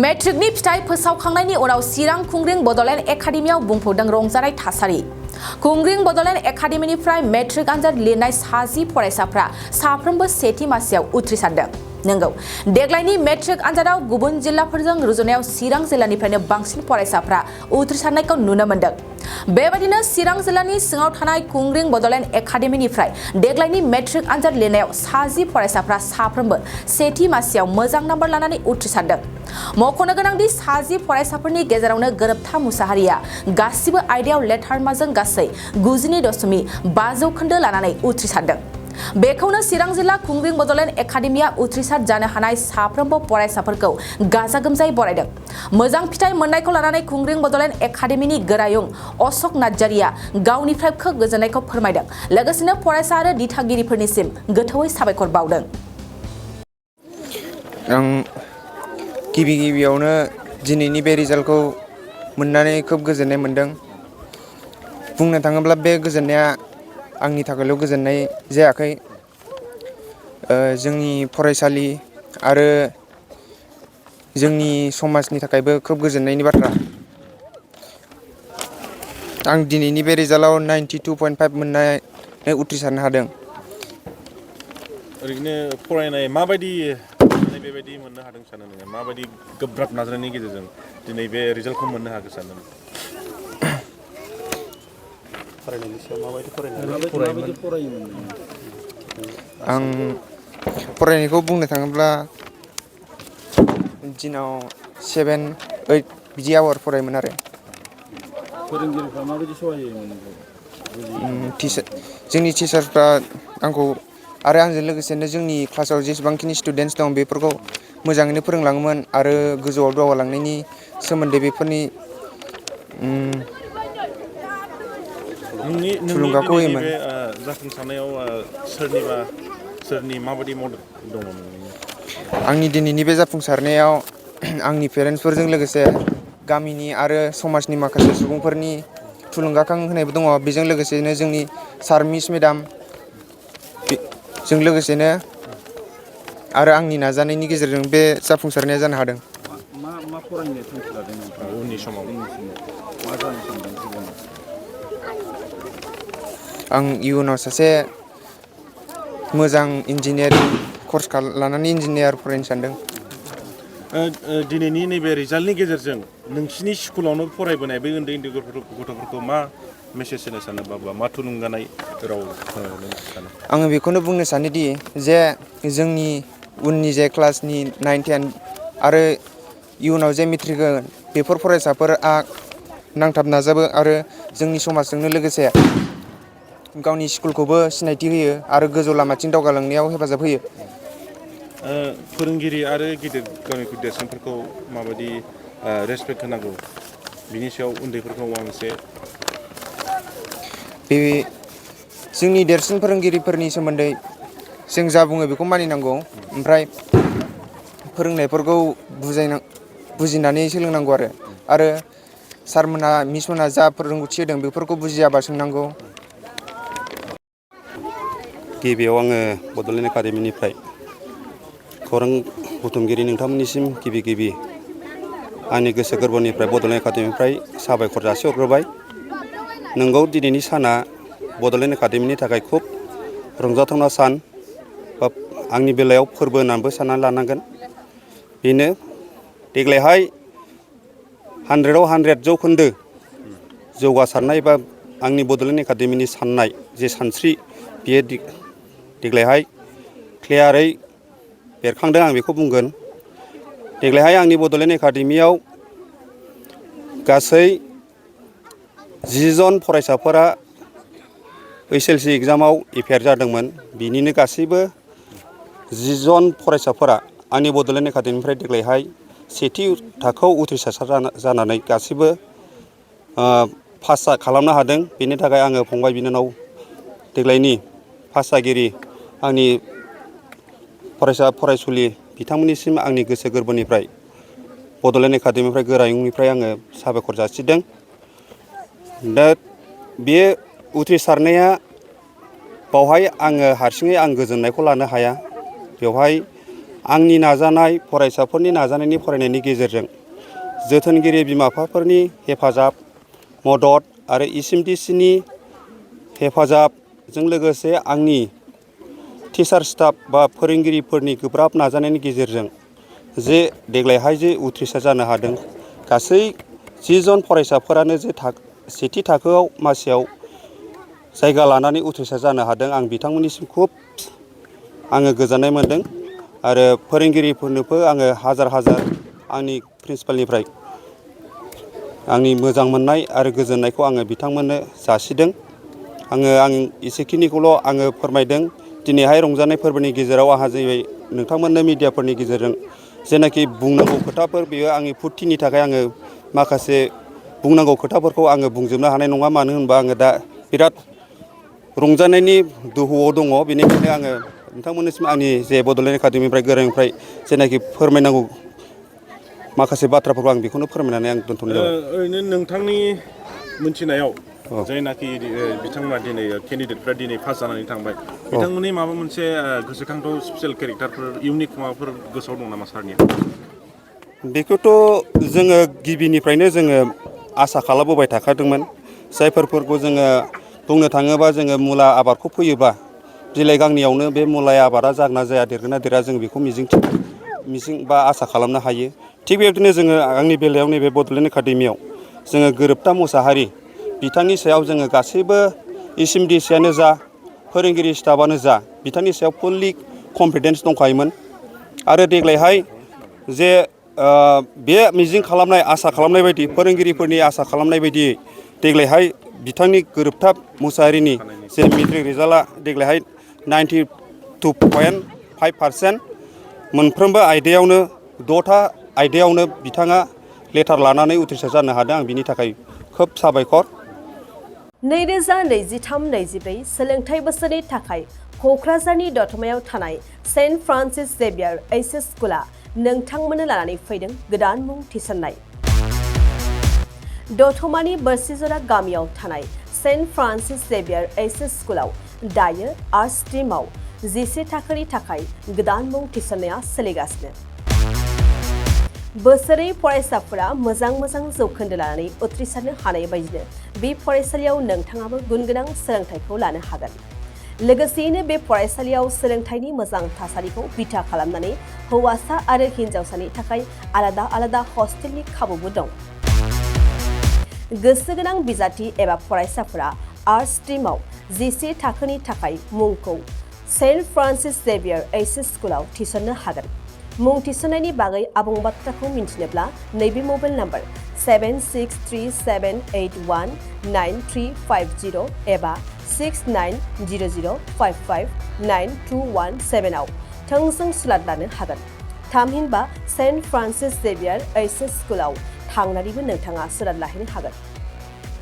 मेट्रिकनि फिथाइ फोसावखांनायनि उनाव चिरां खुंग्रिं बड'लेण्ड एकाडेमियाव बुंफोरदों रंजानाय थासारि। खुंग्रिं बड'लेण्ड एकाडेमिनिफ्राय मेट्रिक आनजाद लिरनाय 60 फरायसाफ्रा साफ्रोमबो सेथि मासियाव उथ्रिसारदों। नंगौ, देग्लायनि मेट्रिक आनजादाव गुबुन जिल्लाफोरजों रुजुनायाव चिरां जिल्लानिफ्रायनो बांसिन फरायसाफ्रा उथ्रिसारनायखौ नुनो मोन्दों। बेबायदिनो चिरां जिल्लानि सिङाव थानाय खुंग्रिं बड'लेण्ड एकाडेमिनिफ्राय देग्लायनि मेट्रिक आनजाद लिरनायाव 60 फरायसाफ्रा साफ्रोमबो सेथि मासियाव मोजां नाम्बार लानानै उथ्रिसारदों। मख'नो गोनांदि 60 फरायसाफोरनि गेजेरावनो गोरोबथा मुसाहारिया गासिबो आयदायाव लेटारमाजों गासै 92.5 जौखोन्दो लानानै उथ्रिसारदों। बेखौनो चिरां जिल्ला खुंग्रिं बड'लेण्ड एकाडेमिया उथ्रिसार जानो हानाय साफ्रोमबो फरायसाफोरखौ गाजा गोमजायै बरायदों। मोजां फिथाइ मोननायखौ लानानै खुंग्रिं बड'लेण्ड एकाडेमिनि गोरायुं अशक नार्जारिया गावनिफ्राय खोब गोजोननायखौ फोरमायदों। लोगोसेनो फरायसा आरो दिथागिरिफोरनिसिम गोथौयै साबायखर बावदों। गिबियावनो दिनैनि बे रिजाल्टखौ मोननानै खोब गोजोननाय मोन्दों। बुंनो थाङोब्ला बे गोजोननाया आंनि थाखायल' गोजोननाय जायाखै, जोंनि फरायसालि आरो जोंनि समाजनि थाखायबो खोब गोजोननायनि बाथ्रा। आं दिनैनि बे रिजाल्टआव 92.5 मोननानै उथ्रिसारनो हादों। ओरैनो फरायनाय माबायदि बेबायदि मोननो हादों सानो नोङो? माबायदि गोब्राब नाजानायनि गेजेरजों दिनै बे रिजाल्टखौ मोननो हागोन सानो नों? फरायनायनि सायाव माबायदि फरायोमोन? आं फरायनायखौ बुंनो थाङोब्ला दिनाव 7-8 बिदि आवार फरायोमोन आरो। फोरोंगिरिफ्रा माबायदि सहाय होयोमोन? जोंनि टिचार्सफ्रा आंखौ आरो आंजों लोगोसेनो जोंनि क्लासाव जेसेबांखिनि स्टुडेन्टस दं बेफोरखौ मोजाङैनो फोरोंलाङोमोन आरो गोजौआव दावगालांनायनि सोमोन्दै बेफोरनि नोंनि थुलुंगाखौ दिनैनि होयोमोन। बे जाफुंसारनायाव सोरनि माबायदि मदद दङ? आंनि दिनैनि बे जाफुंसारनायाव आंनि पेरेन्टसफोरजों लोगोसे गामिनि आरो समाजनि माखासे सुबुंफोरनि थुलुंगाखां होनायबो दङ। बेजों लोगोसेनो जोंनि सार मिस मेडाम जों लोगोसेनो आरो आंनि नाजानायनि गेजेरजों बे जाफुंसारनाया जानो हादों। मा फरायनो थांखि लादों नोंथाङा उननि समाव? मा जानो सानदों जिबनाव? आं इयुनाव सासे मोजां इन्जिनियारिं कर्स लानानै इन्जिनियार फरायनो सानदों। दिनैनि नैबे रिजाल्टनि गेजेरजों नोंसिनि स्कुलावनो फरायबोनाय बै उन्दै गथ'फोरखौ मा मेसेज होनो सानो, बा मा थुलुंगानाय राव होनो सानो? आङो बेखौनो बुंनो सानोदि जे जोंनि उननि जे क्लासनि 9-10 आरो इयुनाव जे मेट्रिक होगोन बेफोर फरायसाफोरा नांथाब नाजाबो आरो जोंनि समाजजोंनो लोगोसे गावनि स्कुलखौबो सिनायथि होयो आरो गोजौ लामाथिं दावगालांनायाव हेफाजाब होयो। फोरोंगिरि आरो गावनिख्रुइ देरसिनफोरखौ माबायदि रेसपेक्ट होनांगौ, बिनि सायाव उन्दैफोरखौ माबा मोनसे? बे जोंनि देरसिन फोरोंगिरिफोरनि सोमोन्दै जों जा बुङो बेखौ मानिनांगौ, ओमफ्राय फोरोंनायफोरखौ बुजिनानै सोलोंनांगौ आरो सारमोनहा मिसमोनहा जा रोंगौथि होदों बेफोरखौ बुजियाबा सोंनांगौ। गिबियाव आङो बड'लेण्ड एकाडेमिनिफ्राय खौरां बुथुमगिरि नोंथांमोननिसिम गिबि आंनि गोसो गोरबोनिफ्राय बड'लेण्ड एकाडेमिनिफ्राय साबायखर जासिहरग्रोबाय। नोंगौ, दिनैनि साना बड'लेण्ड एकाडेमिनि थाखाय खुब रंजाथावना सान, बा आंनि बेलायाव फोरबो होननानैबो साननानै लानांगोन। बेनो देग्लायहाय 100आव 100 जौखोन्दो जौगासारनाय बा आंनि बड'लेण्ड एकाडेमिनि साननाय जे सानस्रि बियो देग्लायहाय क्लियारै बेरखांदों, आं बेखौ बुंगोन। देग्लायहाय आंनि बड'लेण्ड एकाडेमियाव गासै 10 जन फरायसाफोरा HSLC एग्जामाव एपियार जादोंमोन। बिनिनो गासैबो 10 जन फरायसाफोरा आंनि बड'लेण्ड एकाडेमिनिफ्राय देग्लायहाय सेथि थाखोआव उथ्रिसार जानानै गासैबो पास खालामनो हादों। बेनि थाखाय आङो फंबाय बिनानाव देग्लायनि पास जागिरि आंनि फरायसा फरायसुलि बिथांमोननिसिम आंनि गोसो गोरबोनिफ्राय बड'लेण्ड एकाडेमिनिफ्राय गोरायुंनिफ्राय आङो साबायखर जासिदों। दा बे उथ्रिसारनाया बावहाय आङो हारसिङै गोजोननायखौ लानो हाया। बेवहाय आंनि नाजानाय फरायसाफोरनि नाजानायनि फरायनायनि गेजेरजों जोथोनगिरि बिमा बिफाफोरनि हेफाजाब मदद आरो SMDCनि हेफाजाबजों लोगोसे आंनि टिचार स्टाफ बा फोरोंगिरिफोरनि गोब्राब नाजानायनि गेजेरजों जे देग्लायहाय जे उथ्रिसार जानो हादों गासै 10 जन फरायसाफोरानो जे सेथि थाखोआव मासियाव जायगा लानानै उथ्रिसार जानो हादों आं बिथांमोननिसिम खुब आङो गोजोननाय मोनदों आरो फोरोंगिरिफोरनोबो आङो हाजार आंनि प्रिन्सिपालनिफ्राय आंनि मोजां मोननाय आरो गोजोननायखौ आङो बिथांमोननो जासिदों आं एसेखिनिखौल' आङो फोरमायदों दिनैहाय रंजानाय फोरबोनि गेजेराव आंहा जेरै नोंथांमोननो मिडियाफोरनि गेजेरजों जेनाखि बुंनांगौ खोथाफोर बेयो आंनि फुरथिनि थाखाय आङो माखासे बुंनांगौ खोथाफोरखौ आङो बुंजोबनो हानाय नङा मानो होनबा आङो दा बिराद रंजानायनि दोहौआव दङ बेनिखायनो आङो नोंथांमोननिसिम आंनि जे बड'लेण्ड एकाडेमिनिफ्राय गोरोंनिफ्राय जेनाखि फोरमायनांगौ माखासे बाथ्राफोरखौ आं बेखौनो फोरमायनानै आं दोनथ'नाय जाबाय ओरैनो नोंथांनि मोनथिनायाव जायनाखि बिथांमोना दिनै केन्डिडेटफ्रा दिनै पास जानानै थांबाय बिथांमोननि माबा मोनसे गोसोखांथाव स्पेसियेल केरेक्टारफोर इउनिक माबाफोर गोसोआव दं नामा सारनिया बेखौथ' जोङो गिबिनिफ्रायनो जोङो आसा खालामबोबाय थाखादोंमोन जायफोरखौ जोङो बुंनो थाङोबा जोङो मुला आबादखौ फोयोबा बिलाइ गांनैयावनो बे मुला आबादा जागोना जाया देरगोन ना देरा जों बेखौ मिजिं बा आसा खालामनो हायो थिग बेबायदिनो जोङो आंनि बेलायाव नैबे बड'लेण्ड एकाडेमियाव जोङो गोरोबथा मुसाहारि बिथांनि सायाव जोङो गासैबो SMDCयानो जा फोरोंगिरि स्टाफानो जा बिथांनि सायाव फुल्लि कनफिडेन्स दंखायोमोन आरो देग्लायहाय जे बे मिजिं खालामनाय आसा खालामनाय बायदि फोरोंगिरिफोरनि आसा खालामनाय बायदियै देग्लायहाय बिथांनि गोरोबथा मुसाहारिनि जे मेट्रिक रिजाल्टआ देग्लायहाय 92.5% मोनफ्रोमबो आयदायावनो 6था आयदायावनो बिथाङा लेटार लानानै उथ्रिसार जानो हादों आं बिनि थाखाय खोब साबायखर 2023-24 सोलोंथाइ बोसोरनि थाखाय क'क्राझारनि दतमायाव थानाय सेन्ट फ्रान्सिस जेभियार HS स्कुला नोंथांमोननो लानानै फैदों गोदान मुं थिसननाय दतमानि बोरसिजरा गामियाव थानाय सेन्ट फ्रान्सिस जेभियार HS स्कुलाव दायो आर्ट स्ट्रिमाव 11 थाखोनि थाखाय गोदान मुं थिसननाया सोलिगासिनो बोसोरै फरायसाफोरा मोजां जौखोन्दो लानानै उथ्रिसारनो हानाय बायदिनो बे फरायसालियाव नोंथाङाबो गुनगोनां सोलोंथाइखौ लानो हागोन लोगोसेयैनो बे फरायसालियाव सोलोंथाइनि मोजां थासारिखौ बिथा खालामनानै हौवासा आरो हिन्जावसानि थाखाय आलादा हस्टेलनि खाबुबो दं गोसो गोनां बिजाथि एबा फरायसाफोरा आर्ट स्ट्रिमाव 11 थाखोनि थाखाय मुंखौ सेन्ट फ्रान्सिस जेभियार HS स्कुलाव थिसननो हागोन मुं थिसननायनि बागै आबुं बाथ्राखौ मिन्थिनोब्ला नैबे मबाइल नम्बर 7637819350 एबा 6900559217 आव थोंजों सुलाद लानो हागोन थामहिनबा सेन्ट फ्रान्सिस जेभियार HS स्कुलाव थांनानैबो नोंथाङा सुलाद लाहैनो हागोन